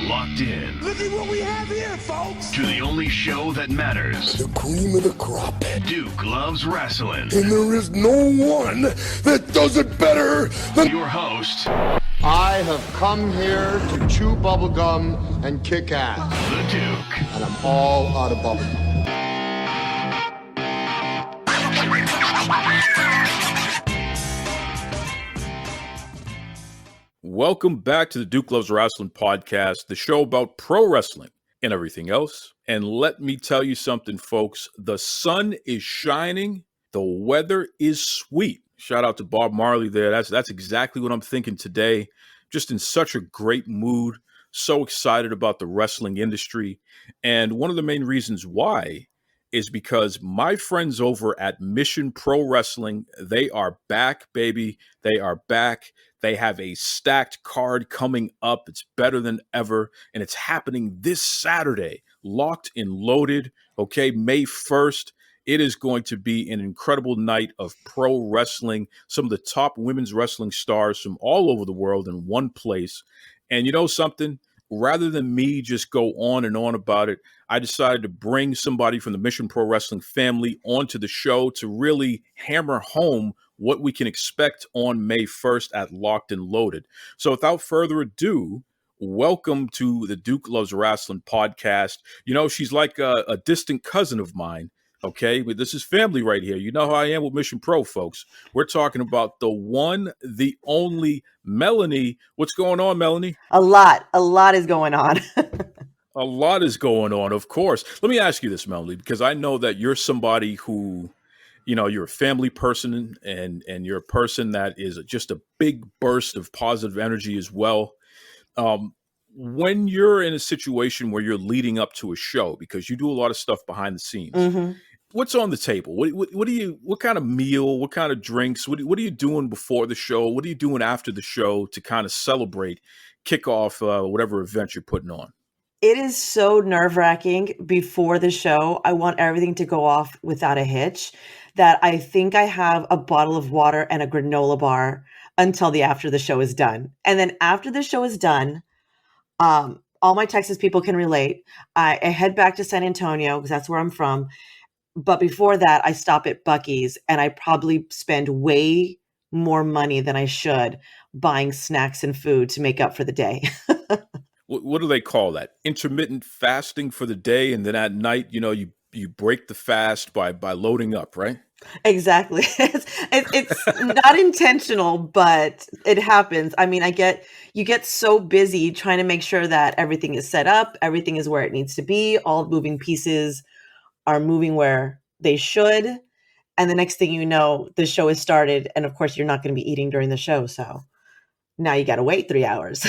locked in. Look at what we have here, folks. To the only show that matters. The cream of the crop. Duke Loves Rasslin. And there is no one that does it better than your host. I have come here to chew bubblegum and kick ass. The Duke. And I'm all out of bubblegum. Welcome back to the Duke Loves Rasslin podcast, the show about pro wrestling and everything else. And let me tell you something, folks. The sun is shining. The weather is sweet. Shout out to Bob Marley there. That's exactly what I'm thinking today. Just in such a great mood. So excited about the wrestling industry. And one of the main reasons why is because my friends over at Mission Pro Wrestling, they are back, baby. They are back. They have a stacked card coming up. It's better than ever. And it's happening this Saturday, locked and loaded. Okay, May 1st. It is going to be an incredible night of pro wrestling. Some of the top women's wrestling stars from all over the world in one place. And you know something? Rather than me just go on and on about it, I decided to bring somebody from the Mission Pro Wrestling family onto the show to really hammer home what we can expect on May 1st at Locked and Loaded. So without further ado, welcome to the Duke Loves Rasslin podcast. You know, she's like a distant cousin of mine. Okay, but this is family right here. You know how I am with Mission Pro, folks. We're talking about the one, the only Melanie. What's going on, Melanie? A lot is going on. A lot is going on, of course. Let me ask you this, Melanie, because I know that you're somebody who, you know, you're a family person and you're a person that is just a big burst of positive energy as well. When you're in a situation where you're leading up to a show, because you do a lot of stuff behind the scenes, what's on the table? What kind of meal, what kind of drinks, what are you doing before the show? What are you doing after the show to kind of celebrate, kick off whatever event you're putting on? It is so nerve-wracking before the show. I want everything to go off without a hitch that I think I have a bottle of water and a granola bar until after the show is done. And then after the show is done, all my Texas people can relate. I head back to San Antonio because that's where I'm from. But before that, I stop at Buc-ee's and I probably spend way more money than I should buying snacks and food to make up for the day. What do they call that? Intermittent fasting for the day, and then at night, you know, you break the fast by loading up, right? Exactly. It's not intentional, but it happens. I mean, you get so busy trying to make sure that everything is set up, everything is where it needs to be, all moving pieces are moving where they should. And the next thing you know, the show has started. And of course, you're not going to be eating during the show. So now you got to wait 3 hours.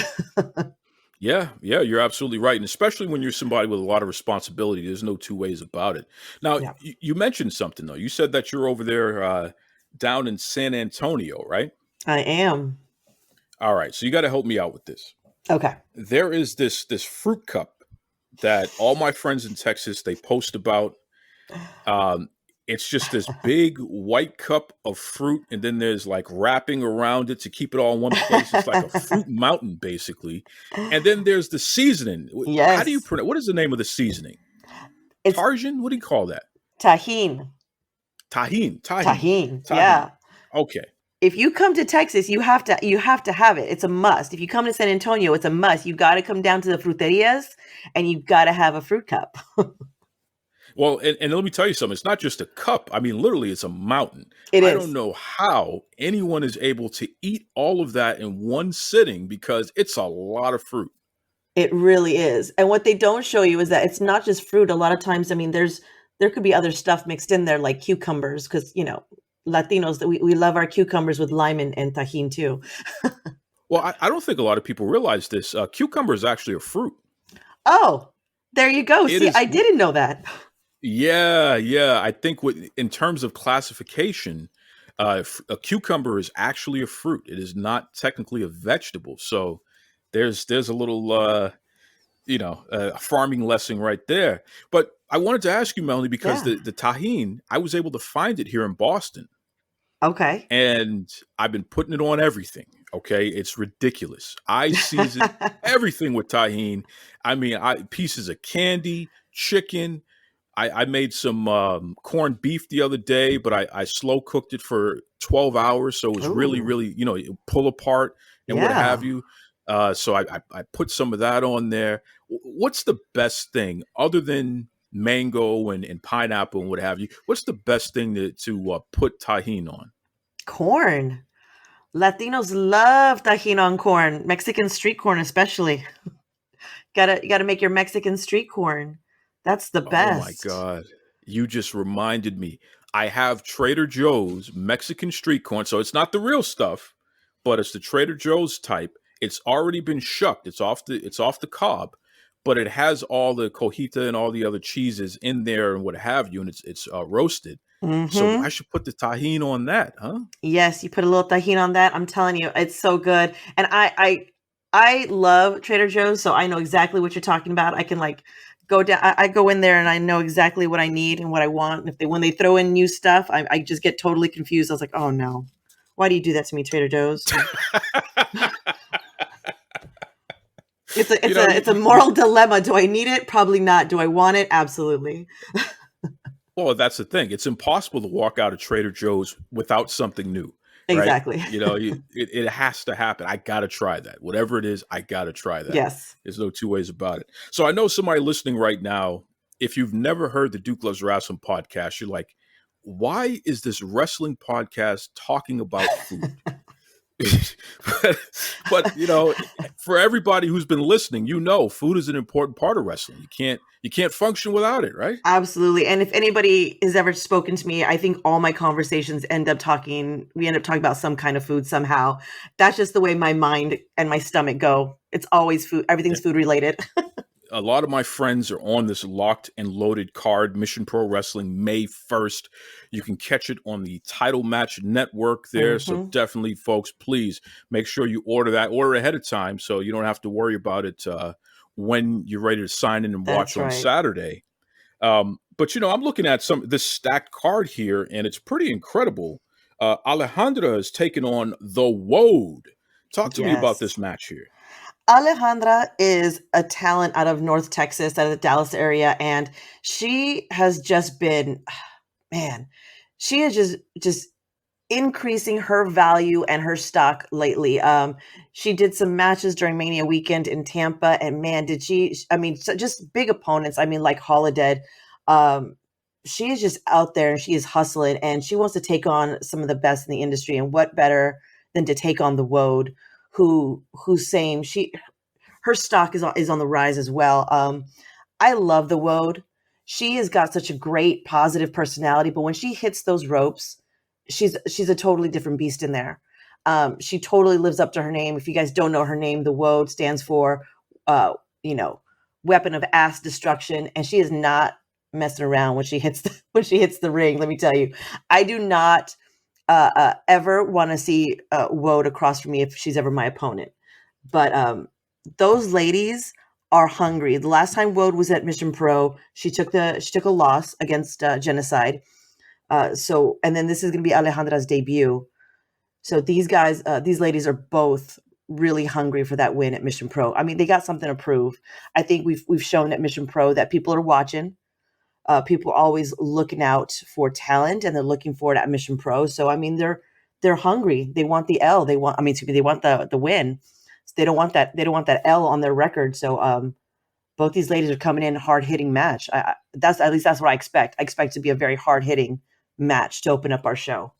Yeah, you're absolutely right. And especially when you're somebody with a lot of responsibility, there's no two ways about it. Now, Yeah. you mentioned something, though. You said that you're over there down in San Antonio, right? I am. All right. So you got to help me out with this. Okay. There is this fruit cup that all my friends in Texas, they post about. It's just this big white cup of fruit, and then there's like wrapping around it to keep it all in one place. It's like a fruit mountain, basically. And then there's the seasoning. Yes. How do you pronounce? What is the name of the seasoning? It's Tarjan? What do you call that? tahine. Tahine. Yeah. Okay. If you come to Texas, you have to have it. It's a must. If you come to San Antonio, it's a must. You got to come down to the fruterias and you got to have a fruit cup. Well, and let me tell you something. It's not just a cup. I mean, literally, it's a mountain. It is. I don't know how anyone is able to eat all of that in one sitting because it's a lot of fruit. It really is. And what they don't show you is that it's not just fruit. A lot of times, I mean, there could be other stuff mixed in there like cucumbers because, you know, Latinos, we love our cucumbers with lime and tahine too. Well, I don't think a lot of people realize this. Cucumber is actually a fruit. Oh, there you go. It See, is- I didn't know that. Yeah. I think in terms of classification, a cucumber is actually a fruit. It is not technically a vegetable. So there's a little, a farming lesson right there. But I wanted to ask you, Melanie, because Yeah. the tahine, I was able to find it here in Boston. Okay. And I've been putting it on everything. Okay, it's ridiculous. I season everything with tahini. I mean, pieces of candy, chicken. I made some corned beef the other day, but I slow cooked it for 12 hours, so it was really, Ooh, really, pull apart and what have yeah. you. So I put some of that on there. What's the best thing other than mango and pineapple and what have you? What's the best thing to put tahini on? Corn. Latinos love tajin on corn. Mexican street corn, especially. You gotta make your Mexican street corn. That's the Oh my best. God. You just reminded me. I have Trader Joe's Mexican street corn. So it's not the real stuff, but it's the Trader Joe's type. It's already been shucked. It's off the cob, but it has all the cojita and all the other cheeses in there and what have you, and it's roasted. So I Mm-hmm. should put the tahini on that, huh? Yes, you put a little tajin on that. I'm telling you, it's so good. And I love Trader Joe's, so I know exactly what you're talking about. I can like go down. I go in there and I know exactly what I need and what I want. And when they throw in new stuff, I just get totally confused. I was like, oh no, why do you do that to me, Trader Joe's? It's a you know, it's a moral dilemma. Do I need it? Probably not. Do I want it? Absolutely. well, that's the thing. It's impossible to walk out of Trader Joe's without something new, right? Exactly. It has to happen. I got to try that. Whatever it is, I got to try that. Yes. There's no two ways about it. So I know somebody listening right now, if you've never heard the Duke Loves Rasslin podcast, you're like, why is this wrestling podcast talking about food? but for everybody who's been listening, food is an important part of wrestling. You can't function without it, right? Absolutely. And if anybody has ever spoken to me, I think all my conversations we end up talking about some kind of food somehow. That's just the way my mind and my stomach go. It's always food. Everything's food related. A lot of my friends are on this locked and loaded card, Mission Pro Wrestling, May 1st. You can catch it on the Title Match Network there. So definitely, folks, please make sure you order ahead of time so you don't have to worry about it when you're ready to sign in and watch on Saturday. But, I'm looking at this stacked card here, and it's pretty incredible. Alejandra is taking on the W.O.A.D. Talk to me about this match here. Alejandra is a talent out of North Texas, out of the Dallas area, and she has just been, she is just increasing her value and her stock lately. She did some matches during Mania weekend in Tampa, and did she, just big opponents. Like Holidead. She is just out there and she is hustling and she wants to take on some of the best in the industry. And what better than to take on the W.O.A.D., her stock is on the rise as well. I love the W.O.A.D. She has got such a great positive personality, but when she hits those ropes, she's a totally different beast in there. She totally lives up to her name. If you guys don't know her name, the W.O.A.D. stands for, weapon of ass destruction, and she is not messing around when she hits the ring. Let me tell you, I do not ever want to see W.O.A.D. across from me if she's ever my opponent. But those ladies are hungry. The last time W.O.A.D. was at Mission Pro, she took a loss against Genocide. And then this is going to be Alejandra's debut. So these ladies are both really hungry for that win at Mission Pro. They got something to prove. I think we've shown at Mission Pro that people are watching. People are always looking out for talent, and they're looking for it at Mission Pro. So they're hungry. They want the L. They want the win. So they don't want that L on their record. So both these ladies are coming in hard hitting match. That's what I expect. I expect it to be a very hard hitting match to open up our show.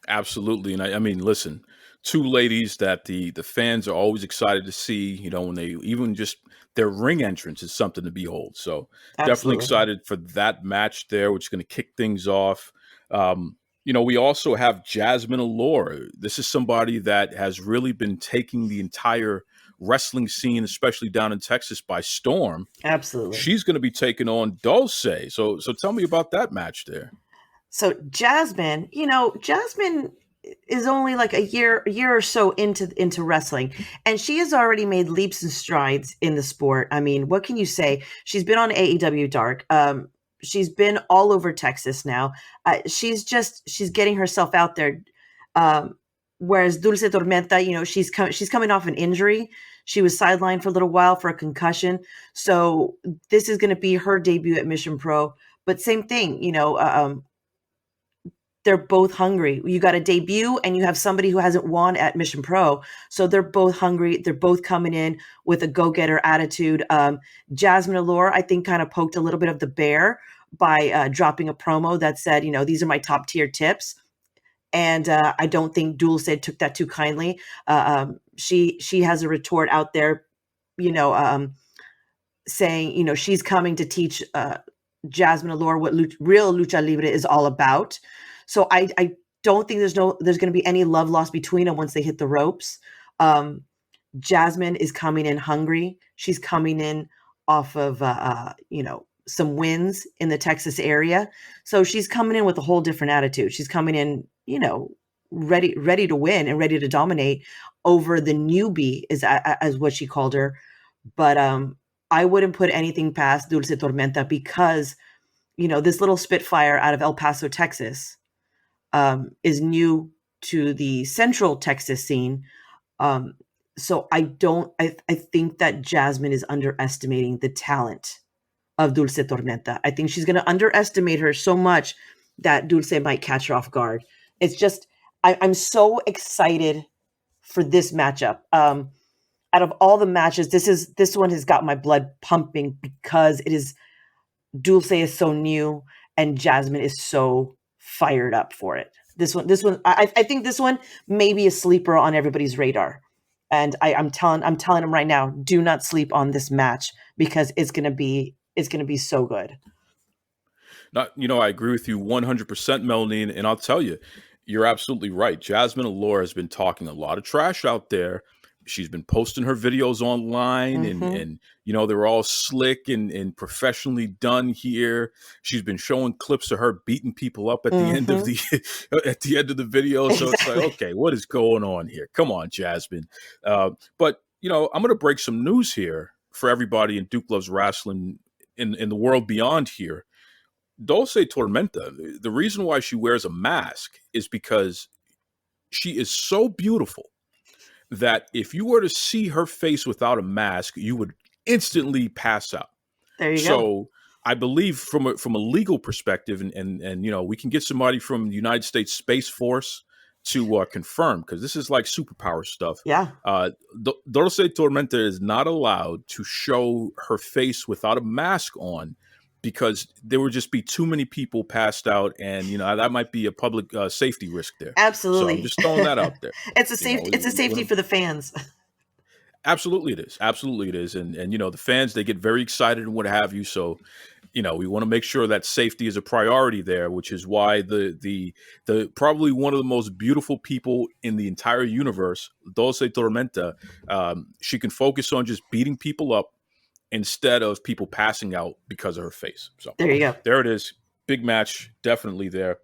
Absolutely. And listen, two ladies that the fans are always excited to see, when they even just their ring entrance is something to behold. So Definitely excited for that match there, which is going to kick things off. We also have Jasmine Allure. This is somebody that has really been taking the entire wrestling scene, especially down in Texas, by storm. Absolutely. She's going to be taking on Dulce. So tell me about that match there. So Jasmine is only like a year or so into wrestling, and she has already made leaps and strides in the sport. What can you say? She's been on AEW Dark. She's been all over Texas now. She's getting herself out there. Whereas Dulce Tormenta, she's coming off an injury. She was sidelined for a little while for a concussion. So this is going to be her debut at Mission Pro. But same thing, they're both hungry. You got a debut and you have somebody who hasn't won at Mission Pro. So they're both hungry. They're both coming in with a go-getter attitude. Jasmine Allure, I think, kind of poked a little bit of the bear by dropping a promo that said, these are my top tier tips. And I don't think Dulce took that too kindly. She has a retort out there, saying, she's coming to teach Jasmine Allure what real lucha libre is all about. So I don't think there's going to be any love lost between them once they hit the ropes. Jasmine is coming in hungry. She's coming in off of some wins in the Texas area. So she's coming in with a whole different attitude. She's coming in, ready to win and ready to dominate over the newbie, as what she called her. But I wouldn't put anything past Dulce Tormenta because, this little Spitfire out of El Paso, Texas, is new to the Central Texas scene. So I think that Jasmine is underestimating the talent of Dulce Tormenta. I think she's going to underestimate her so much that Dulce might catch her off guard. It's just, I'm so excited for this matchup. Out of all the matches, this one has got my blood pumping because Dulce is so new and Jasmine is so fired up for it. This one, I think this one may be a sleeper on everybody's radar. And I'm telling them right now, do not sleep on this match because it's gonna be so good. I agree with you 100%, Melanie, and I'll tell you, you're absolutely right. Jasmine Allure has been talking a lot of trash out there. She's been posting her videos online and they're all slick and professionally done here. She's been showing clips of her beating people up at the end of the video. So It's like, okay, what is going on here? Come on, Jasmine. But I'm going to break some news here for everybody in Duke Loves Rasslin in the world beyond here. Dulce Tormenta, the reason why she wears a mask is because she is so beautiful that if you were to see her face without a mask, you would instantly pass out. There you go. So I believe from a legal perspective, and we can get somebody from the United States Space Force to confirm, because this is like superpower stuff. Yeah. Dulce Tormenta is not allowed to show her face without a mask on, because there would just be too many people passed out, and that might be a public safety risk there. Absolutely. So I'm just throwing that out there. It's a safety for the fans. Absolutely it is. And the fans, they get very excited and what have you. So, we want to make sure that safety is a priority there, which is why the probably one of the most beautiful people in the entire universe, Dulce Tormenta, she can focus on just beating people up instead of people passing out because of her face. So there you go. There it is. Big match. Definitely there.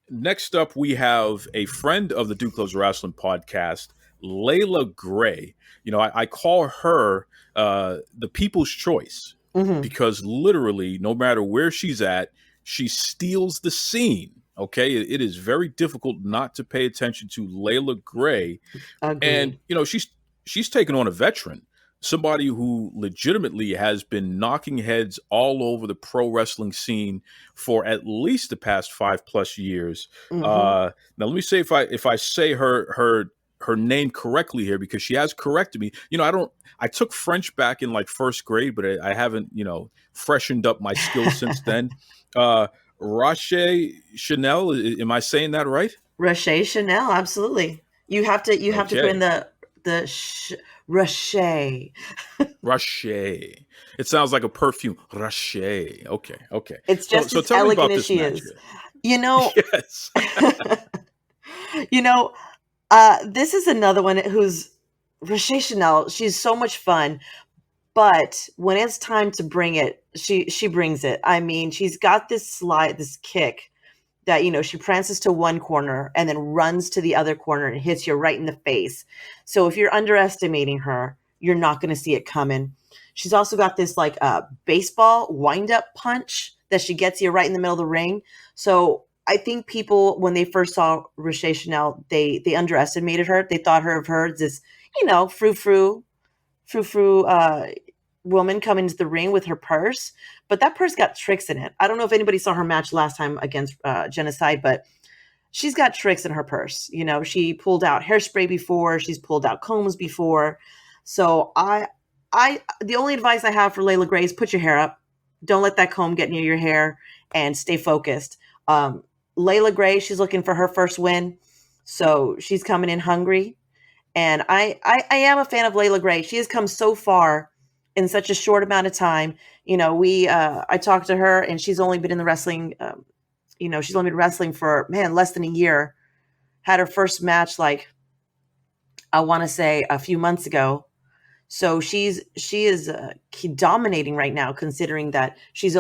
Next up, we have a friend of the Duke Loves Rasslin podcast, Layla Gray. I call her the people's choice because literally no matter where she's at, she steals the scene. Okay. It is very difficult not to pay attention to Layla Gray. Agreed. And, she's taken on a veteran, somebody who legitimately has been knocking heads all over the pro wrestling scene for at least the past 5+ years. Now, let me say if I say her name correctly here, because she has corrected me. I took French back in like first grade, but I haven't, freshened up my skills since then. Rache Chanel, am I saying that right? Rache Chanel, absolutely. You have to put in the Rache. Rache. It sounds like a perfume. Rache. Okay. It's just so as tell elegant me about as she this is. Yes. This is another one who's Rache Chanel. She's so much fun, but when it's time to bring it, she brings it. I mean, she's got this kick that, she prances to one corner and then runs to the other corner and hits you right in the face. So if you're underestimating her, you're not going to see it coming. She's also got this like baseball wind-up punch that she gets you right in the middle of the ring. So I think people, when they first saw Rochelle Chanel, they underestimated her. They thought of her as this, frou-frou woman coming into the ring with her purse. But that purse got tricks in it. I don't know if anybody saw her match last time against Genocide, but she's got tricks in her purse. She pulled out hairspray before. She's pulled out combs before. So the only advice I have for Layla Gray is put your hair up. Don't let that comb get near your hair and stay focused. Layla Gray, she's looking for her first win. So she's coming in hungry. And I am a fan of Layla Gray. She has come so far in such a short amount of time. I talked to her and she's only been in the wrestling, she's only been wrestling for, less than a year. Had her first match, I want to say a few months ago. So she is dominating right now, considering that she's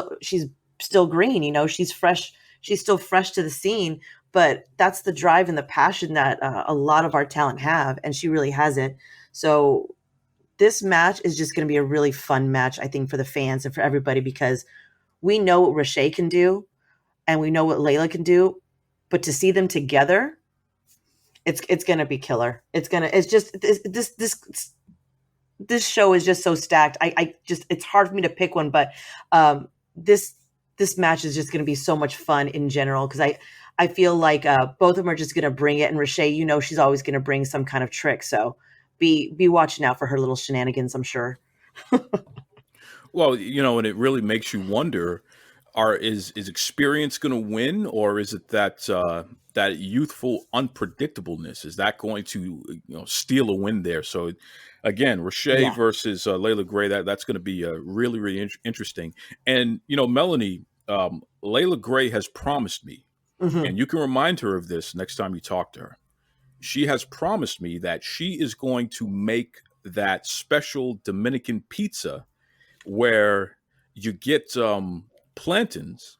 still green. She's fresh. She's still fresh to the scene, but that's the drive and the passion that a lot of our talent have, and she really has it. So this match is just going to be a really fun match, I think, for the fans and for everybody, because we know what Rochelle can do, and we know what Layla can do, but to see them together, it's going to be killer. This show is just so stacked. It's hard for me to pick one, but this match is just going to be so much fun in general, because I feel like both of them are just going to bring it. And Rochelle, she's always going to bring some kind of trick. So be watching out for her little shenanigans, I'm sure. Well, and it really makes you wonder, is experience going to win, or is it that youthful unpredictableness? Is that going to steal a win there? So again, Rochelle versus Layla Gray, that's going to be really, really interesting. And, Melanie, Layla Gray has promised me, and you can remind her of this next time you talk to her. She has promised me that she is going to make that special Dominican pizza where you get plantains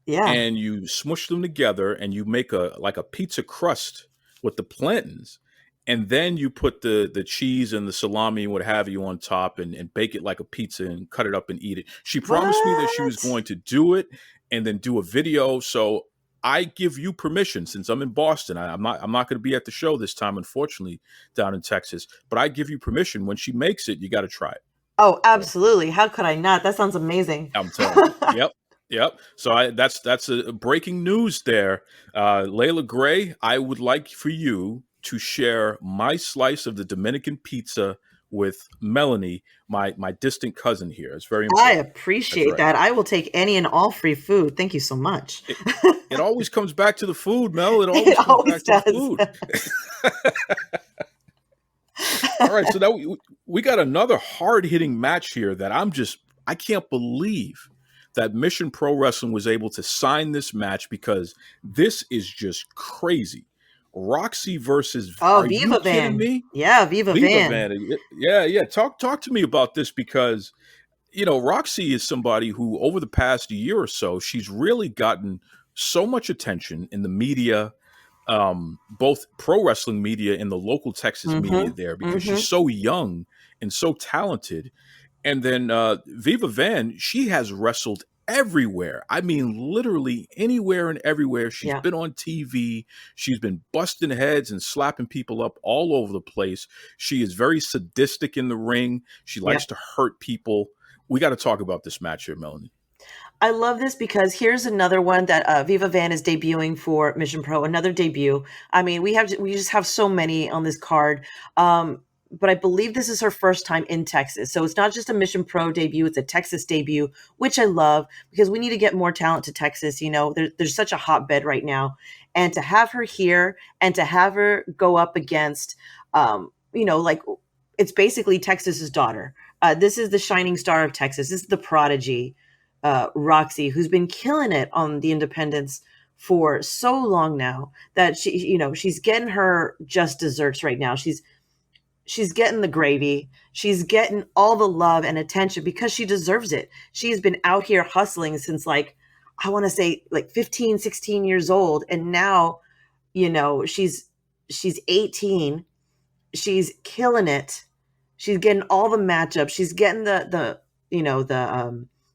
and you smush them together and you make a pizza crust with the plantains. And then you put the cheese and the salami and what have you on top and bake it like a pizza and cut it up and eat it. She promised me that she was going to do it and then do a video. So I give you permission, since I'm in Boston. I'm not going to be at the show this time, unfortunately, down in Texas. But I give you permission. When she makes it, you got to try it. Oh, absolutely. How could I not? That sounds amazing. I'm telling you. Yep. So that's a breaking news there. Layla Gray, I would like for you to share my slice of the Dominican pizza with Melanie, my distant cousin here. It's very important. I appreciate that. I will take any and all free food. Thank you so much. It always comes back to the food, Mel. It always comes back to the food. All right, so now we got another hard-hitting match here that I can't believe that Mission Pro Wrestling was able to sign this match, because this is just crazy. Roxy versus Viva Van. Me? Yeah, Viva Van. Yeah. Talk to me about this, because Roxy is somebody who over the past year or so, she's really gotten so much attention in the media, both pro wrestling media and the local Texas media there, because she's so young and so talented. And then Viva Van, she has wrestled everywhere. I mean, literally anywhere and everywhere. She's been on TV. She's been busting heads and slapping people up all over the place. She is very sadistic in the ring. She likes to hurt people. We got to talk about this match here, Melanie. I love this, because here's another one that Viva Van is debuting for Mission Pro, another debut. I mean, we just have so many on this card. But I believe this is her first time in Texas. So it's not just a Mission Pro debut, it's a Texas debut, which I love, because we need to get more talent to Texas. There's such a hotbed right now. And to have her here and to have her go up against, it's basically Texas's daughter. This is the shining star of Texas. This is the prodigy, Roxy, who's been killing it on the independents for so long now, that she's getting her just desserts right now. She's getting the gravy. She's getting all the love and attention, because she deserves it. She's been out here hustling since I want to say 15, 16 years old. And now, she's 18. She's killing it. She's getting all the matchups. She's getting the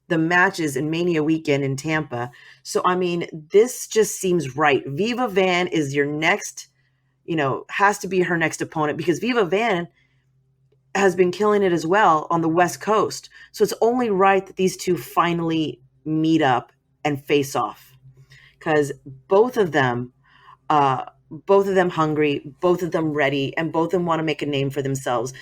the matches in Mania weekend in Tampa. So, I mean, this just seems right. Viva Van is your next, has to be her next opponent, because Viva Van has been killing it as well on the West Coast. So it's only right that these two finally meet up and face off, because both of them hungry, both of them ready, and both of them want to make a name for themselves.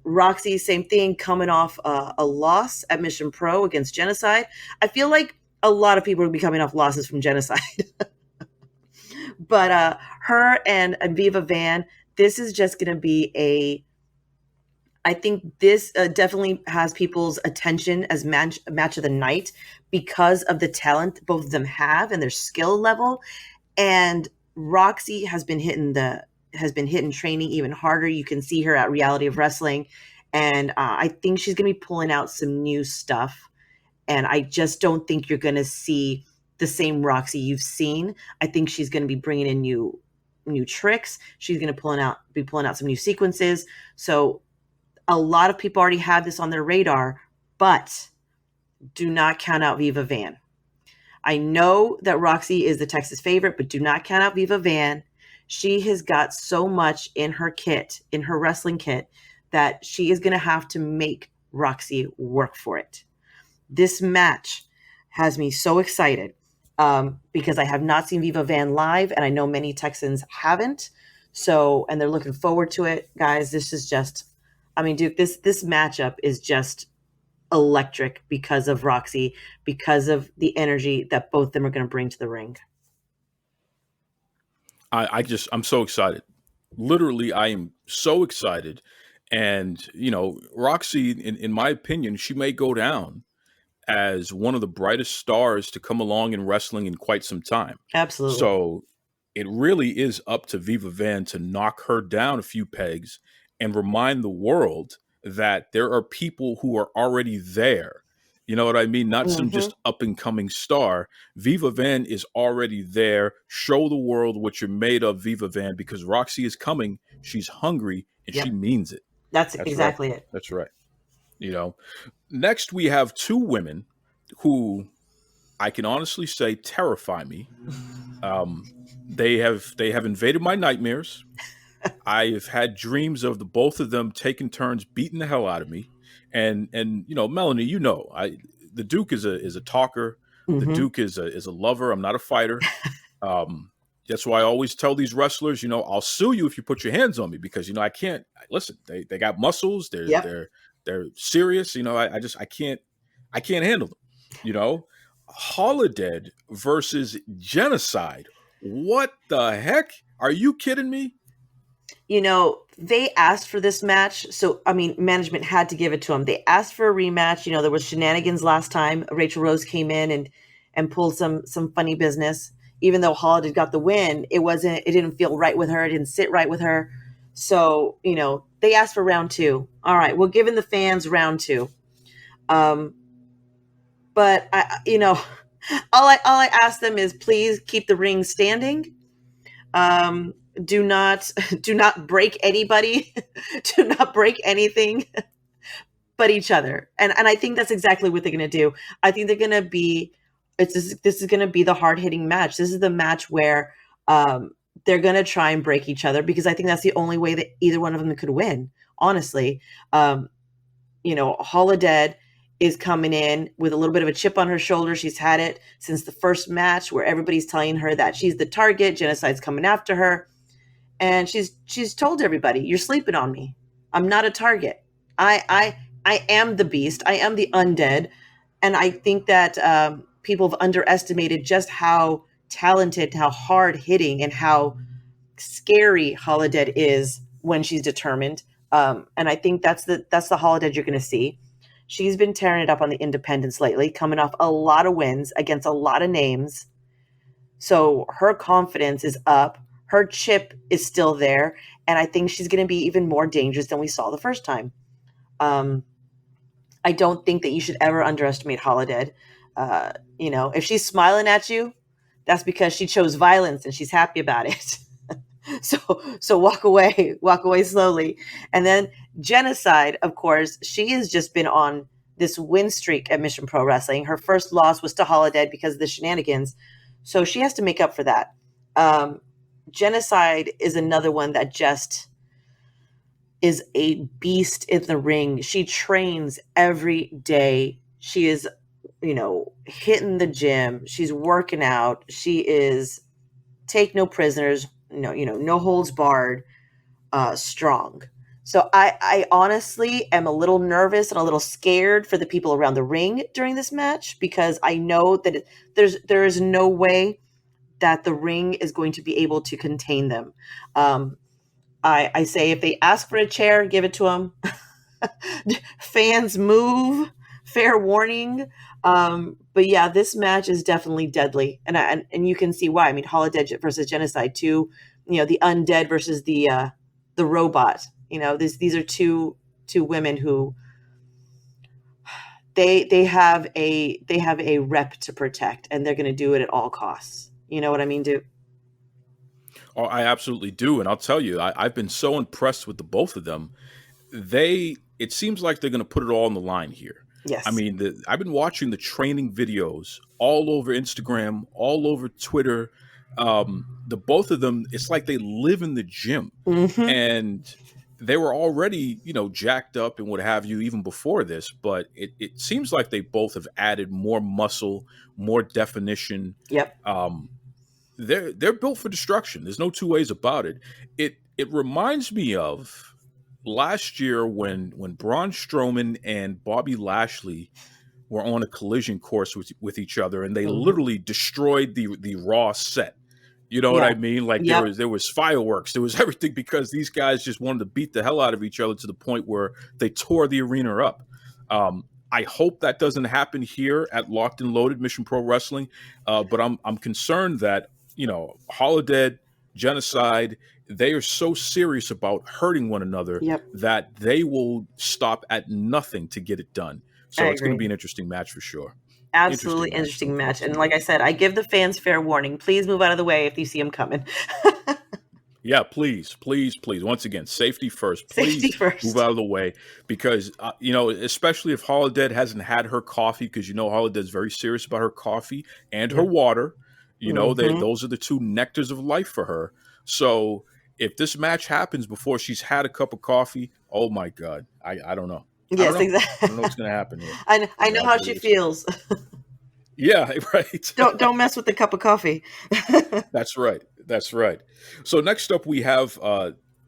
Roxy, same thing, coming off a loss at Mission Pro against Genocide. I feel like a lot of people will be coming off losses from Genocide. But her and Viva Van, this is just going to be I think this definitely has people's attention as match of the night because of the talent both of them have and their skill level. And Roxy has been hitting training even harder. You can see her at Reality of Wrestling, and I think she's going to be pulling out some new stuff. And I just don't think you're going to see the same Roxy you've seen. I think she's going to be bringing in new tricks. She's going to be pulling out some new sequences. So a lot of people already have this on their radar, but do not count out Viva Van. I know that Roxy is the Texas favorite, but do not count out Viva Van. She has got so much in her kit, in her wrestling kit, that she is going to have to make Roxy work for it. This match has me so excited because I have not seen Viva Van live, and I know many Texans haven't. So, and they're looking forward to it. Guys, this is just, Duke, this matchup is just electric because of Roxy, because of the energy that both of them are going to bring to the ring. I'm so excited. Literally, I am so excited. And, Roxy, in my opinion, she may go down as one of the brightest stars to come along in wrestling in quite some time. Absolutely. So it really is up to Viva Van to knock her down a few pegs and remind the world that there are people who are already there. You know what I mean? Not some just up and coming star. Viva Van is already there. Show the world what you're made of, Viva Van, because Roxy is coming. She's hungry and she means it. That's exactly right. That's right. Next we have two women who I can honestly say terrify me. They have invaded my nightmares. I've had dreams of the both of them taking turns beating the hell out of me. And Melanie, the Duke is a talker. The Duke is a lover. I'm not a fighter. That's why I always tell these wrestlers, I'll sue you if you put your hands on me, because I can't listen. They got muscles. They're serious. I can't handle them. Holidead versus Genocide. What the heck? Are you kidding me? They asked for this match. So, management had to give it to them. They asked for a rematch. There was shenanigans last time. Rachel Rose came in and pulled some funny business. Even though Holidead got the win, it didn't feel right with her. It didn't sit right with her. So, they asked for round 2. All right, we're giving the fans round 2. But all I ask them is please keep the ring standing. Do not break anybody. Do not break anything but each other. And I think that's exactly what they're going to do. I think they're going to be, this is going to be the hard hitting match. This is the match where, they're going to try and break each other, because I think that's the only way that either one of them could win. Honestly, Holidead is coming in with a little bit of a chip on her shoulder. She's had it since the first match, where everybody's telling her that she's the target. Genocide's coming after her. And she's told everybody, you're sleeping on me. I'm not a target. I am the beast. I am the undead. And I think that people have underestimated just how talented, how hard hitting, and how scary Holidead is when she's determined. And I think that's the Holidead you're going to see. She's been tearing it up on the independents lately, coming off a lot of wins against a lot of names. So her confidence is up. Her chip is still there. And I think she's going to be even more dangerous than we saw the first time. I don't think that you should ever underestimate Holidead. If she's smiling at you, that's because she chose violence and she's happy about it. So walk away slowly. And then Genocide, of course, she has just been on this win streak at Mission Pro Wrestling. Her first loss was to Holidead because of the shenanigans. So she has to make up for that. Genocide is another one that just is a beast in the ring. She trains every day. She is, hitting the gym. She's working out. She is take no prisoners, no holds barred, strong. So I honestly am a little nervous and a little scared for the people around the ring during this match, because I know that there is no way that the ring is going to be able to contain them. I say if they ask for a chair, give it to them. Fans move. Fair warning. But yeah, this match is definitely deadly, and you can see why. I mean, Holidead versus Genocide, too. The undead versus the robot. These are two women who they have a rep to protect, and they're going to do it at all costs. You know what I mean, Duke? Oh, I absolutely do, and I'll tell you, I've been so impressed with the both of them. It seems like they're going to put it all on the line here. Yes. I mean, I've been watching the training videos all over Instagram, all over Twitter. The both of them, it's like they live in the gym, and they were already, jacked up and what have you even before this. But it seems like they both have added more muscle, more definition. Yep. They're built for destruction. There's no two ways about it. It reminds me of last year when Braun Strowman and Bobby Lashley were on a collision course with each other, and they literally destroyed the Raw set. You know what I mean? Like there was fireworks, there was everything, because these guys just wanted to beat the hell out of each other to the point where they tore the arena up. I hope that doesn't happen here at Locked and Loaded Mission Pro Wrestling, but I'm concerned that Holidead, Genocide, they are so serious about hurting one another that they will stop at nothing to get it done. So it's going to be an interesting match for sure. Absolutely interesting match. And like I said, I give the fans fair warning. Please move out of the way if you see them coming. Yeah, please. Once again, safety first. Please move out of the way, because, especially if Holidead hasn't had her coffee, because, Holidead's very serious about her coffee and her water. Those are the two nectars of life for her. So if this match happens before she's had a cup of coffee, oh my God, I don't know. Yes, exactly. I don't know what's going to happen here. I know how she feels. Yeah, right. Don't mess with the cup of coffee. That's right. So next up we have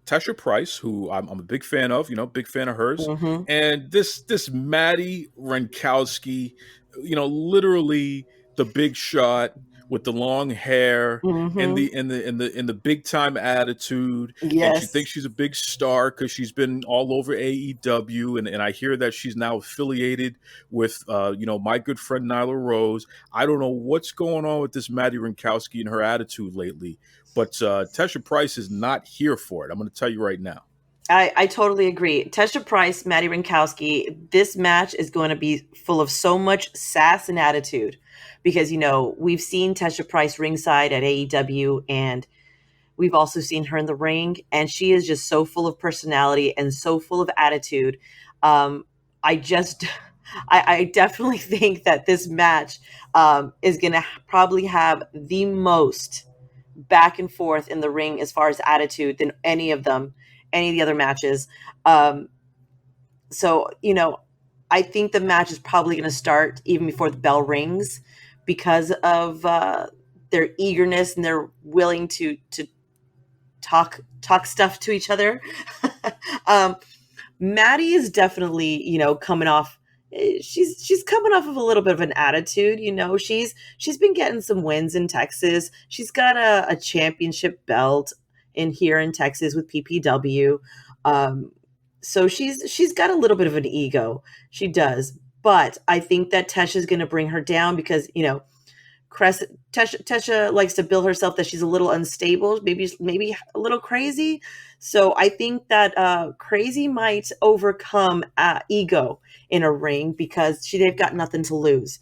Tesha Price, who I'm a big fan of. Big fan of hers. And this Maddie Renkowski, literally the big shot with the long hair and the big time attitude. Yes. And she thinks she's a big star because she's been all over AEW, and I hear that she's now affiliated with my good friend Nyla Rose. I don't know what's going on with this Maddie Renkowski and her attitude lately, but Tesha Price is not here for it. I'm going to tell you right now. I totally agree. Tesha Price, Maddie Renkowski, this match is going to be full of so much sass and attitude, because, we've seen Tesha Price ringside at AEW, and we've also seen her in the ring, and she is just so full of personality and so full of attitude. I definitely think that this match is going to probably have the most back and forth in the ring as far as attitude than any of the other matches. So, I think the match is probably going to start even before the bell rings, because of their eagerness and they're willing to talk stuff to each other. Maddie is definitely, coming off. She's coming off of a little bit of an attitude. She's been getting some wins in Texas. She's got a championship belt here in Texas with PPW. So she's got a little bit of an ego. She does. But I think that Tesha's going to bring her down, because, Tesha likes to build herself that she's a little unstable, maybe a little crazy. So I think that crazy might overcome ego in a ring, because they've got nothing to lose.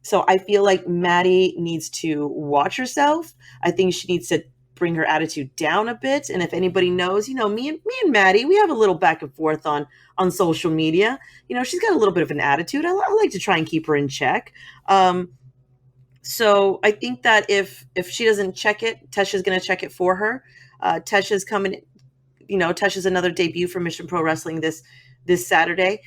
So I feel like Maddie needs to watch herself. I think she needs to bring her attitude down a bit. And if anybody knows, me and Maddie, we have a little back and forth on social media. She's got a little bit of an attitude. I like to try and keep her in check. So I think that if she doesn't check it, Tesha's going to check it for her. Tesha's coming. Tesha's another debut for Mission Pro Wrestling this Saturday.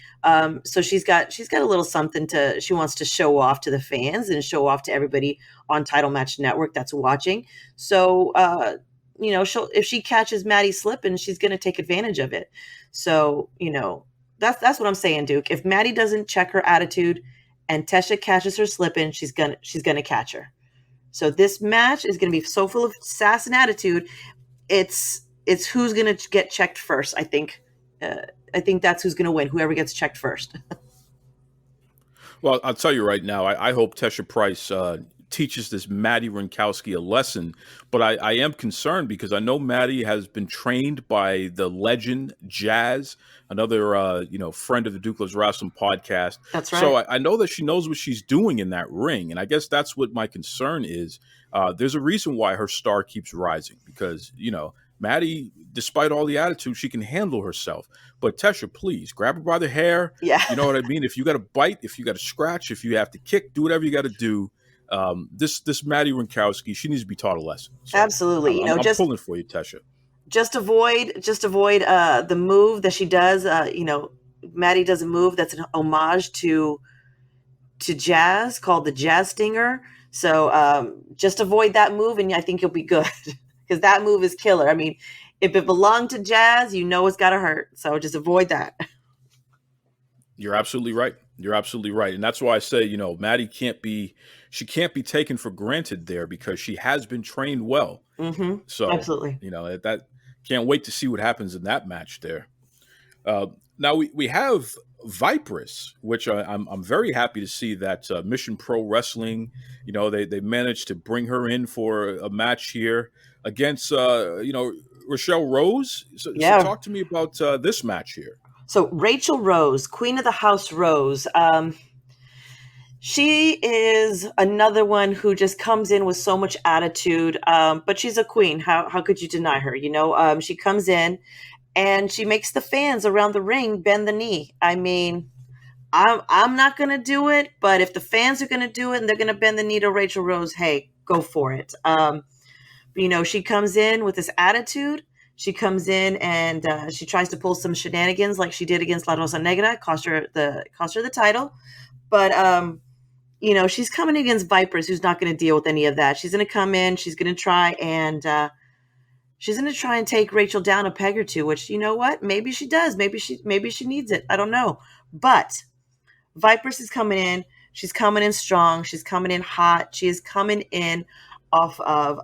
So she's got a little something she wants to show off to the fans and show off to everybody on Title Match Network that's watching. So, if she catches Maddie slipping, she's going to take advantage of it. So, that's what I'm saying, Duke. If Maddie doesn't check her attitude and Tesha catches her slipping, she's going to catch her. So this match is going to be so full of sass and attitude. It's who's going to get checked first, I think. I think that's who's going to win, whoever gets checked first. Well, I'll tell you right now, I hope Tesha Price teaches this Maddie Renkowski a lesson, but I am concerned because I know Maddie has been trained by the legend Jazz, another friend of the Duke Loves Rasslin podcast. That's right. So I know that she knows what she's doing in that ring, and I guess that's what my concern is. There's a reason why her star keeps rising because, Maddie, despite all the attitude, she can handle herself. But Tesha, please grab her by the hair. Yeah. You know what I mean? If you got to bite, if you got to scratch, if you have to kick, do whatever you got to do. This Maddie Renkowski, she needs to be taught a lesson. So absolutely. I'm pulling for you, Tesha. Just avoid the move that she does. Maddie does a move that's an homage to Jazz called the Jazz Stinger. So just avoid that move, and I think you'll be good. Because that move is killer. I mean, if it belonged to Jazz, it's got to hurt. So just avoid that. You're absolutely right. And that's why I say, Maddie can't be taken for granted there because she has been trained well. Mm-hmm. So, absolutely. That can't wait to see what happens in that match there. Now we have Vipress, which I'm very happy to see that Mission Pro Wrestling, they managed to bring her in for a match here against, Rochelle Rose. So talk to me about this match here. So Rachel Rose, Queen of the House Rose, she is another one who just comes in with so much attitude, but she's a queen. How could you deny her? She comes in and she makes the fans around the ring bend the knee. I mean, I'm not going to do it, but if the fans are going to do it and they're going to bend the knee to Rachel Rose, hey, go for it. She comes in with this attitude. She comes in and she tries to pull some shenanigans like she did against La Rosa Negra, cost her the title. But she's coming against Vipress, who's not going to deal with any of that. She's going to come in. She's going to try and take Rachel down a peg or two. Which maybe she does. Maybe she needs it. I don't know. But Vipress is coming in. She's coming in strong. She's coming in hot. She is coming in off of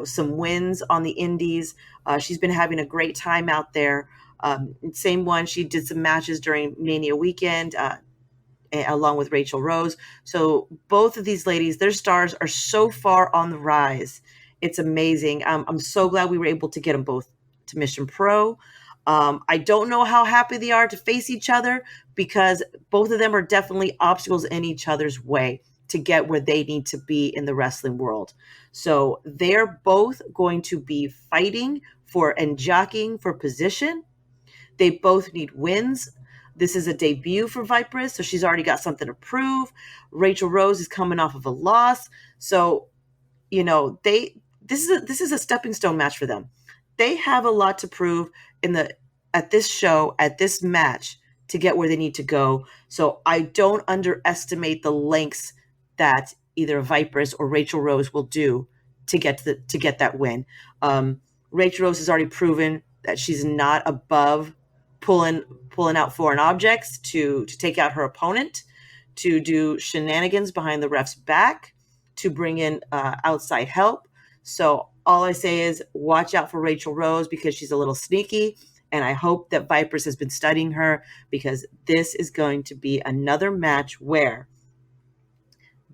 some wins on the indies. She's been having a great time out there. Same one. She did some matches during Mania weekend. Along with Rachel Rose. So both of these ladies, their stars are so far on the rise. It's amazing. I'm so glad we were able to get them both to Mission Pro. I don't know how happy they are to face each other because both of them are definitely obstacles in each other's way to get where they need to be in the wrestling world. So they're both going to be fighting for and jockeying for position. They both need wins. This is a debut for Vipress, so she's already got something to prove. Rachel Rose is coming off of a loss. So, this is a stepping stone match for them. They have a lot to prove at this show, at this match, to get where they need to go. So I don't underestimate the lengths that either Vipress or Rachel Rose will do to get that win. Rachel Rose has already proven that she's not above pulling out foreign objects to take out her opponent, to do shenanigans behind the ref's back, to bring in outside help. So all I say is watch out for Rachel Rose because she's a little sneaky. And I hope that Vipress has been studying her because this is going to be another match where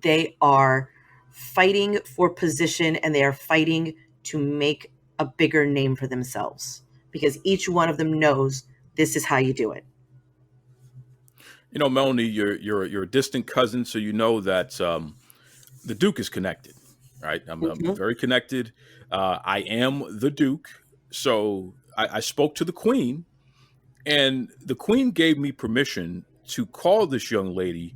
they are fighting for position and they are fighting to make a bigger name for themselves because each one of them knows this is how you do it. Melanie, you're a distant cousin, so you know that the Duke is connected. right? I'm Mhm. very connected. I am the Duke. So I spoke to the Queen, and the Queen gave me permission to call this young lady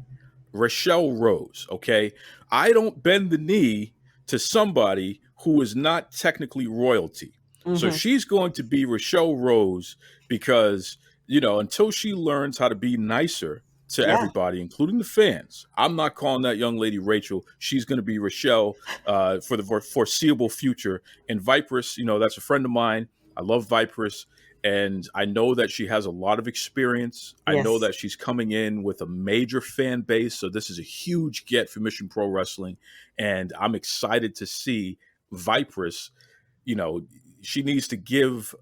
Rochelle Rose. Okay. I don't bend the knee to somebody who is not technically royalty. So Mhm. she's going to be Rochelle Rose because, until she learns how to be nicer to Yeah. everybody, including the fans, I'm not calling that young lady Rachel. She's going to be Rochelle for the foreseeable future. And Vipress, that's a friend of mine. I love Vipress. And I know that she has a lot of experience. I know Yes. that she's coming in with a major fan base. So this is a huge get for Mission Pro Wrestling. And I'm excited to see Vipress. She needs to give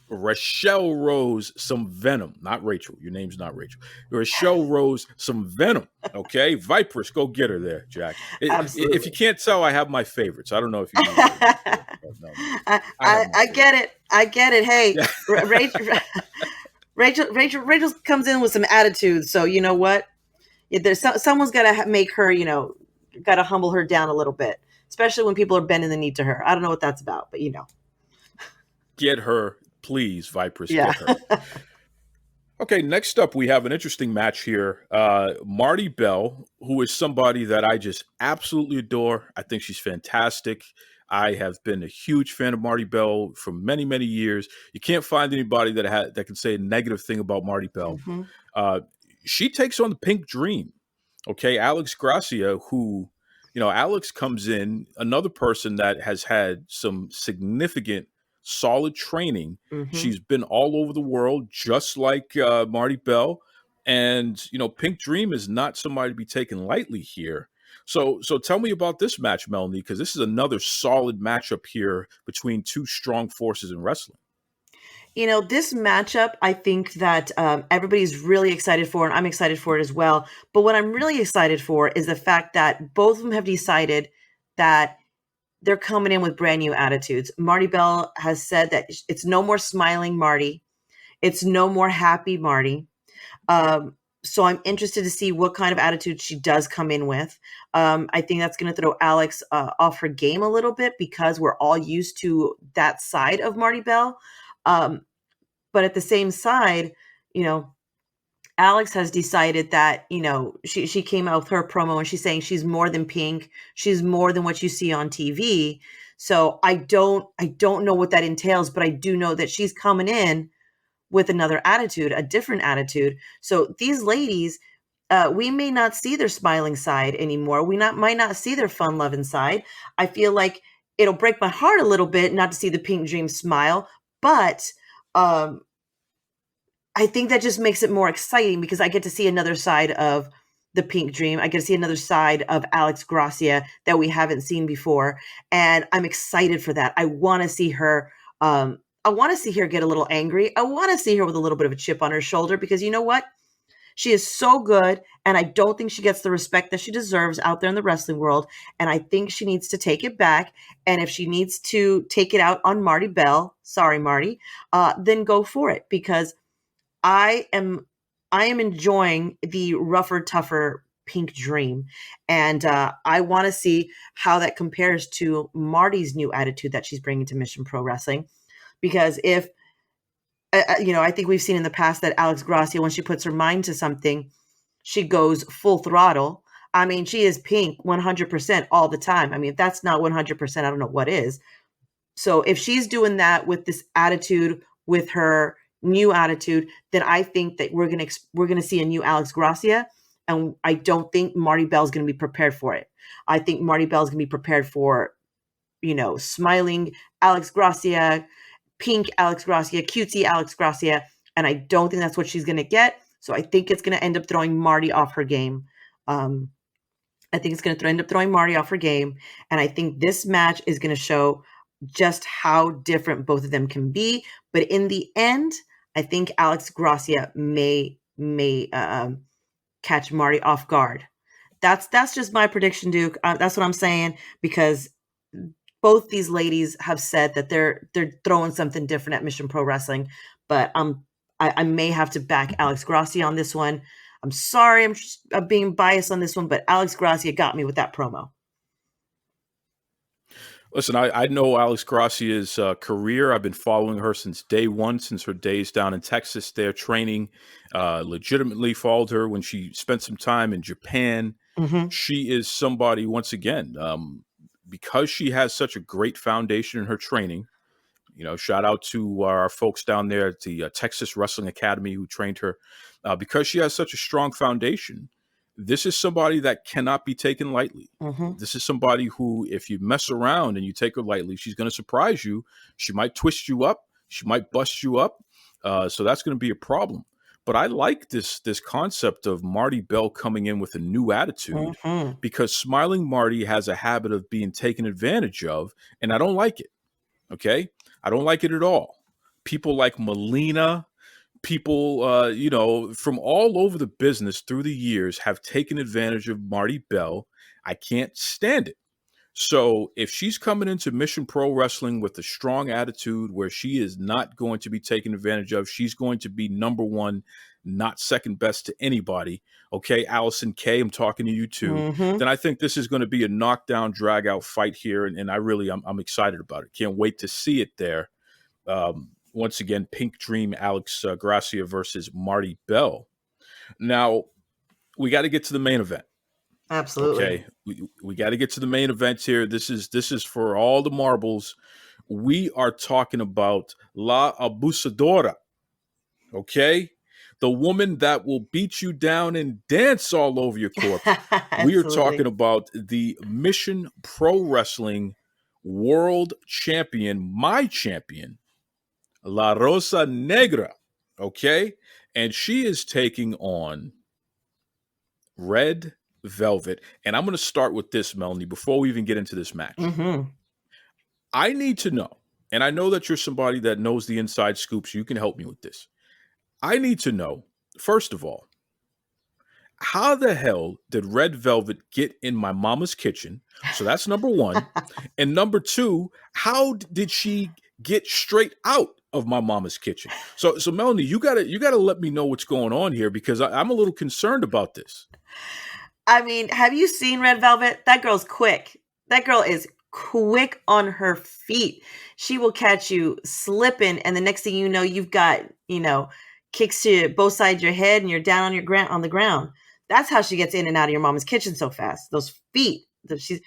Rochelle Rose some venom. Not Rachel. Your name's not Rachel. Rochelle Rose some venom. Okay. Vipress, go get her there, Jack. If you Absolutely. can't tell, I have my favorites. I don't know if you knew that or not. But no, I have my I get favorites. it. I get it. Hey, Yeah. Rachel, Rachel comes in with some attitude. So you know what? There's someone's got to make her. Got to humble her down a little bit, especially when people are bending the knee to her. I don't know what that's about, but Get her, please, Vipress, yeah. get her. Okay, next up, we have an interesting match here. Marty Bell, who is somebody that I just absolutely adore. I think she's fantastic. I have been a huge fan of Marty Bell for many, many years. You can't find anybody that can say a negative thing about Marty Bell. Hmm. Uh, she takes on the Pink Dream. Okay, Alex Gracia, who, Alex comes in, another person that has had some significant, solid training. Hmm. She's been all over the world, just like Marty Bell. And, Pink Dream is not somebody to be taken lightly here. So tell me about this match, Melanie, because this is another solid matchup here between two strong forces in wrestling. This matchup, I think that everybody's really excited for, and I'm excited for it as well. But what I'm really excited for is the fact that both of them have decided that they're coming in with brand new attitudes. Marty Bell has said that it's no more smiling Marty. It's no more happy Marty. So I'm interested to see what kind of attitude she does come in with. I think that's going to throw Alex off her game a little bit because we're all used to that side of Marty Bell. Um, but at the same side, you know, Alex has decided that, she came out with her promo and she's saying she's more than pink. She's more than what you see on TV. So I don't know what that entails, but I do know that she's coming in with another attitude, a different attitude. So these ladies, we may not see their smiling side anymore. Might not see their fun loving side. I feel like it'll break my heart a little bit not to see the Pink Dream smile, but um, I think that just makes it more exciting because I get to see another side of the Pink Dream. I get to see another side of Alex Gracia that we haven't seen before, and I'm excited for that. I want to see her. I want to see her get a little angry. I want to see her with a little bit of a chip on her shoulder because you know what? She is so good, and I don't think she gets the respect that she deserves out there in the wrestling world. And I think she needs to take it back. And if she needs to take it out on Marty Bell, sorry, Marty, then go for it because I am enjoying the rougher, tougher Pink Dream, and I want to see how that compares to Marty's new attitude that she's bringing to Mission Pro Wrestling. Because if I think we've seen in the past that Alex Gracia, when she puts her mind to something, she goes full throttle. I mean, she is pink 100% all the time. I mean, if that's not 100%, I don't know what is. So if she's doing that with this attitude, with her new attitude, then I think that we're gonna see a new Alex Gracia, and I don't think Marty Bell's gonna be prepared for it. I think Marty Bell's gonna be prepared for, smiling Alex Gracia, pink Alex Gracia, cutesy Alex Gracia, and I don't think that's what she's gonna get. So I think it's gonna end up throwing Marty off her game. Um, I think it's going to end up throwing Marty off her game. And I think this match is going to show just how different both of them can be. But in the end, I think Alex Gracia may catch Marty off guard. That's just my prediction, Duke. That's what I'm saying because both these ladies have said that they're throwing something different at Mission Pro Wrestling. But I may have to back Alex Gracia on this one. I'm sorry, I'm being biased on this one, but Alex Gracia got me with that promo. Listen, I know Alex Gracia's career. I've been following her since day one, since her days down in Texas there training. Legitimately followed her when she spent some time in Japan. Mm-hmm. She is somebody, once again, because she has such a great foundation in her training. Shout out to our folks down there at the Texas Wrestling Academy who trained her. Because she has such a strong foundation, this is somebody that cannot be taken lightly. Mm-hmm. This is somebody who, if you mess around and you take her lightly, she's going to surprise you. She might twist you up. She might bust you up. So that's going to be a problem. But I like this concept of Marty Bell coming in with a new attitude because Smiling Marty has a habit of being taken advantage of, and I don't like it. Okay? I don't like it at all. People like Melina, people, from all over the business through the years have taken advantage of Marty Bell. I can't stand it. So if she's coming into Mission Pro Wrestling with a strong attitude where she is not going to be taken advantage of, she's going to be number one, not second best to anybody. Okay, Allison K, I'm talking to you too. Then I think this is going to be a knockdown, drag out fight here. And I'm excited about it. Can't wait to see it there. Once again, Pink Dream, Alex Gracia versus Marty Bell. Now, we got to get to the main event. Absolutely. Okay, we got to get to the main event here. This is for all the marbles. We are talking about La Abusadora. Okay, the woman that will beat you down and dance all over your corpse. We are talking about the Mission Pro Wrestling World Champion, my champion, La Rosa Negra. Okay, and she is taking on Red Velvet. And I'm going to start with this, Melanie, before we even get into this match. I need to know, and I know that you're somebody that knows the inside scoops. You can help me with this. I need to know, first of all, how the hell did Red Velvet get in my mama's kitchen? So that's number one. And number two, how did she get straight out of my mama's kitchen? So Melanie, you gotta let me know what's going on here because I'm a little concerned about this. I mean, have you seen Red Velvet? That girl's quick. That girl is quick on her feet. She will catch you slipping, and the next thing you know, you've got, kicks to both sides of your head, and you're down on the ground. That's how she gets in and out of your mama's kitchen so fast. Those feet. She's,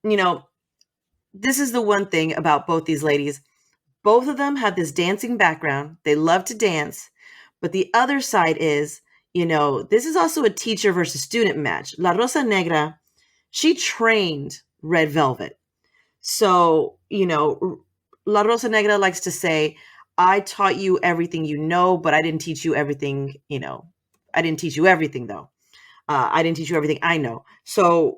this is the one thing about both these ladies. Both of them have this dancing background. They love to dance, but the other side is, this is also a teacher versus student match. La Rosa Negra, she trained Red Velvet. So, La Rosa Negra likes to say, I taught you everything you know, but I didn't teach you everything, I didn't teach you everything though. I didn't teach you everything I know. So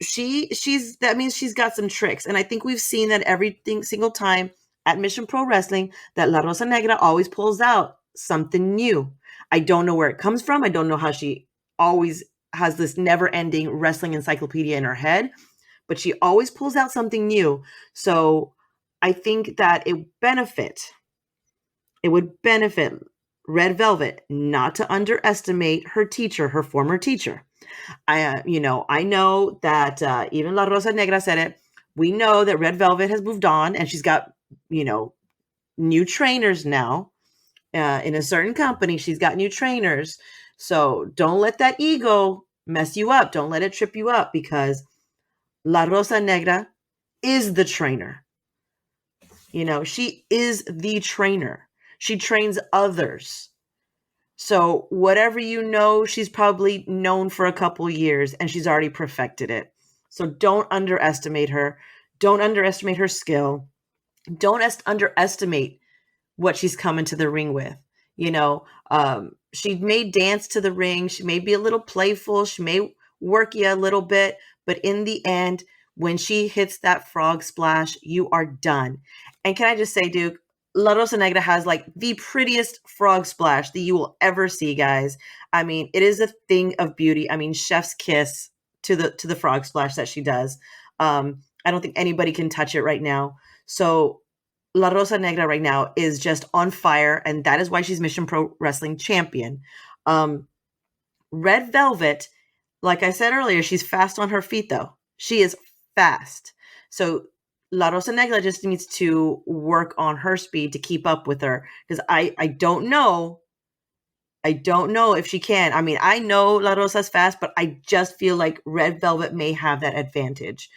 that means she's got some tricks. And I think we've seen that every single time at Mission Pro Wrestling that La Rosa Negra always pulls out something new. I don't know where it comes from. I don't know how she always has this never-ending wrestling encyclopedia in her head, but she always pulls out something new. So I think that it would benefit Red Velvet not to underestimate her teacher, her former teacher. I know that even La Rosa Negra said it. We know that Red Velvet has moved on and she's got, new trainers now. In a certain company, she's got new trainers. So don't let that ego mess you up. Don't let it trip you up because La Rosa Negra is the trainer. She is the trainer. She trains others. So whatever she's probably known for a couple years and she's already perfected it. So don't underestimate her. Don't underestimate her skill. Don't underestimate what she's coming to the ring with. She may dance to the ring. She may be a little playful. She may work you a little bit, but in the end, when she hits that frog splash, you are done. And can I just say, Duke, La Rosa Negra has like the prettiest frog splash that you will ever see, guys. I mean, it is a thing of beauty. I mean, chef's kiss to the frog splash that she does. I don't think anybody can touch it right now. So La Rosa Negra right now is just on fire, and that is why she's Mission Pro Wrestling champion. Red Velvet, like I said earlier, she's fast on her feet, though. She is fast. So La Rosa Negra just needs to work on her speed to keep up with her, because I don't know. I don't know if she can. I mean, I know La Rosa's fast, but I just feel like Red Velvet may have that advantage.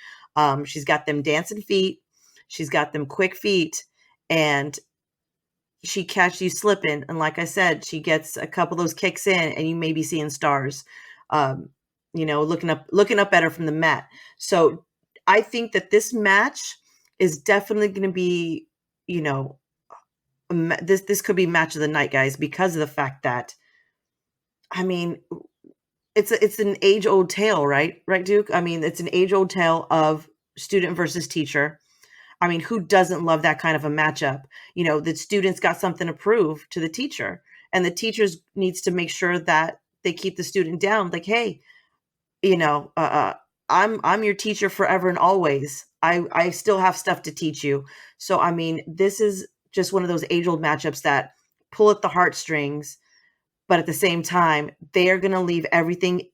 She's got them dancing feet. She's got them quick feet, and she catches you slipping. And like I said, she gets a couple of those kicks in, and you may be seeing stars. Looking up at her from the mat. So I think that this match is definitely going to be, this could be match of the night, guys, because of the fact that, I mean, it's an age old tale, right, Duke? I mean, it's an age old tale of student versus teacher. I mean, who doesn't love that kind of a matchup? The students got something to prove to the teacher, and the teachers needs to make sure that they keep the student down. Like, hey, I'm your teacher forever and always. I still have stuff to teach you. So, I mean, this is just one of those age old matchups that pull at the heartstrings, but at the same time, they are going to leave everything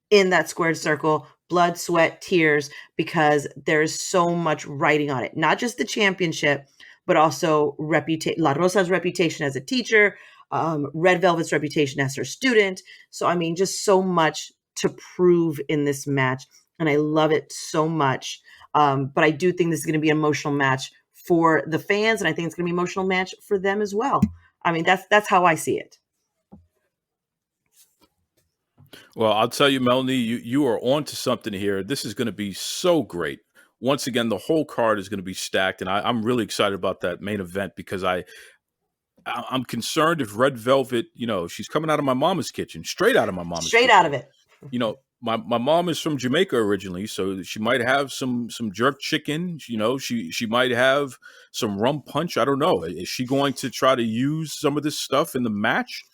in that squared circle, blood, sweat, tears, because there's so much writing on it. Not just the championship, but also La Rosa's reputation as a teacher, Red Velvet's reputation as her student. So, I mean, just so much to prove in this match. And I love it so much. But I do think this is going to be an emotional match for the fans. And I think it's going to be an emotional match for them as well. I mean, that's how I see it. Well, I'll tell you, Melanie, you are on to something here. This is going to be so great. Once again, the whole card is going to be stacked, and I'm really excited about that main event because I'm concerned if Red Velvet, she's coming out of my mama's kitchen, straight out of my mama's kitchen. Straight out of it. My mom is from Jamaica originally, so she might have some jerk chicken. She might have some rum punch. I don't know. Is she going to try to use some of this stuff in the match?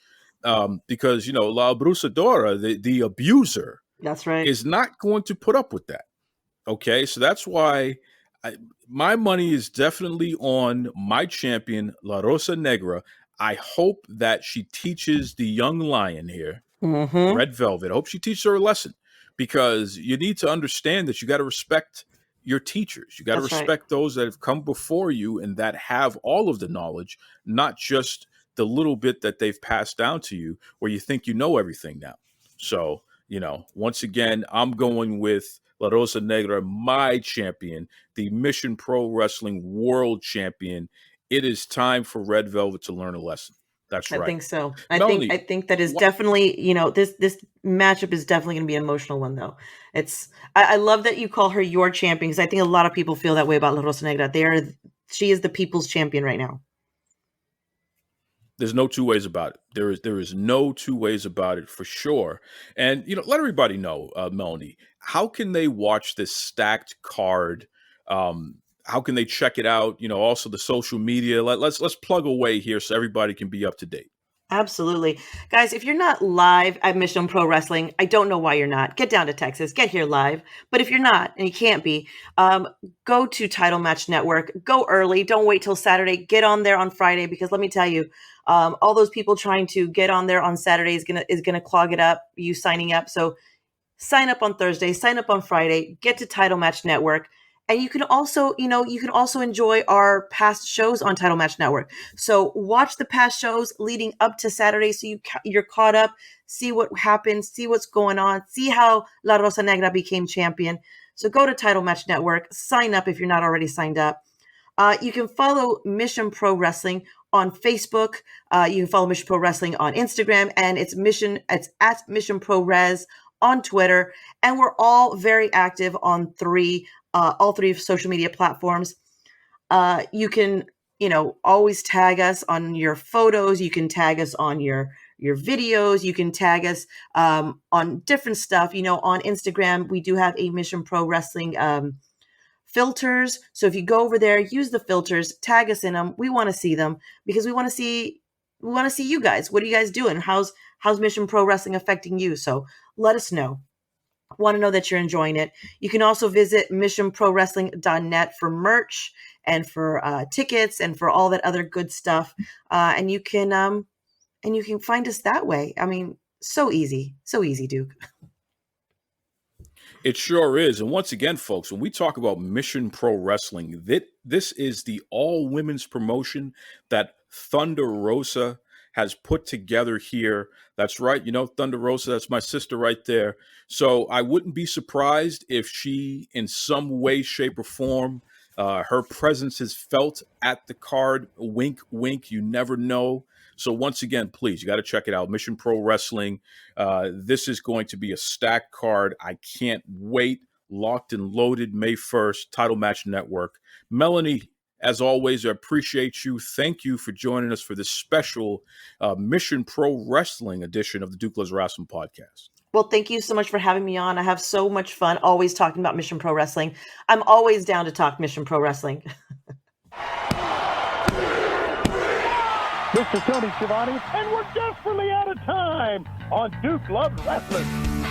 Because La Abusadora, the abuser, that's right, is not going to put up with that. Okay, so that's why my money is definitely on my champion, La Rosa Negra. I hope that she teaches the young lion here, Red Velvet. I hope she teaches her a lesson, because you need to understand that you got to respect your teachers. You got to respect those that have come before you and that have all of the knowledge, not just the little bit that they've passed down to you where you think you know everything now. So, once again, I'm going with La Rosa Negra, my champion, the Mission Pro Wrestling World Champion. It is time for Red Velvet to learn a lesson. That's right. I think so. Melanie, I think that is definitely, this matchup is definitely going to be an emotional one, though. I love that you call her your champion, because I think a lot of people feel that way about La Rosa Negra. She is the people's champion right now. There's no two ways about it. There is no two ways about it, for sure. And let everybody know, Melanie, how can they watch this stacked card? How can they check it out? Also the social media. Let's plug away here so everybody can be up to date. Absolutely. Guys, if you're not live at Mission Pro Wrestling, I don't know why you're not. Get down to Texas, get here live. But if you're not, and you can't be, go to Title Match Network. Go early. Don't wait till Saturday. Get on there on Friday, because let me tell you, all those people trying to get on there on Saturday is gonna clog it up, you signing up. So sign up on Thursday, sign up on Friday, get to Title Match Network. And you can also, enjoy our past shows on Title Match Network. So watch the past shows leading up to Saturday, so you're caught up, see what happened, see what's going on, see how La Rosa Negra became champion. So go to Title Match Network, sign up if you're not already signed up. You can follow Mission Pro Wrestling on Facebook. You can follow Mission Pro Wrestling on Instagram, and it's at Mission Pro Res on Twitter. And we're all very active on all three social media platforms. You can, always tag us on your photos. You can tag us on your videos. You can tag us on different stuff. On Instagram, we do have a Mission Pro Wrestling filters. So if you go over there, use the filters, tag us in them. We want to see them, because we want to see you guys. What are you guys doing? How's Mission Pro Wrestling affecting you? So let us know. Want to know that you're enjoying it. You can also visit missionprowrestling.net for merch and for tickets and for all that other good stuff. And you can find us that way. I mean, so easy, Duke. It sure is. And once again, folks, when we talk about Mission Pro Wrestling, this is the all-women's promotion that Thunder Rosa has put together here. That's right. You know, Thunder Rosa, that's my sister right there. So I wouldn't be surprised if she, in some way, shape, or form, her presence is felt at the card. Wink, wink. You never know. So once again, please, you got to check it out. Mission Pro Wrestling. This is going to be a stacked card. I can't wait. Locked and loaded May 1st, Title Match Network. Melanie, as always, I appreciate you. Thank you for joining us for this special Mission Pro Wrestling edition of the Duke Loves Rasslin podcast. Well, thank you so much for having me on. I have so much fun always talking about Mission Pro Wrestling. I'm always down to talk Mission Pro Wrestling. This is Tony Schiavone, and we're desperately out of time on Duke Loves Rasslin.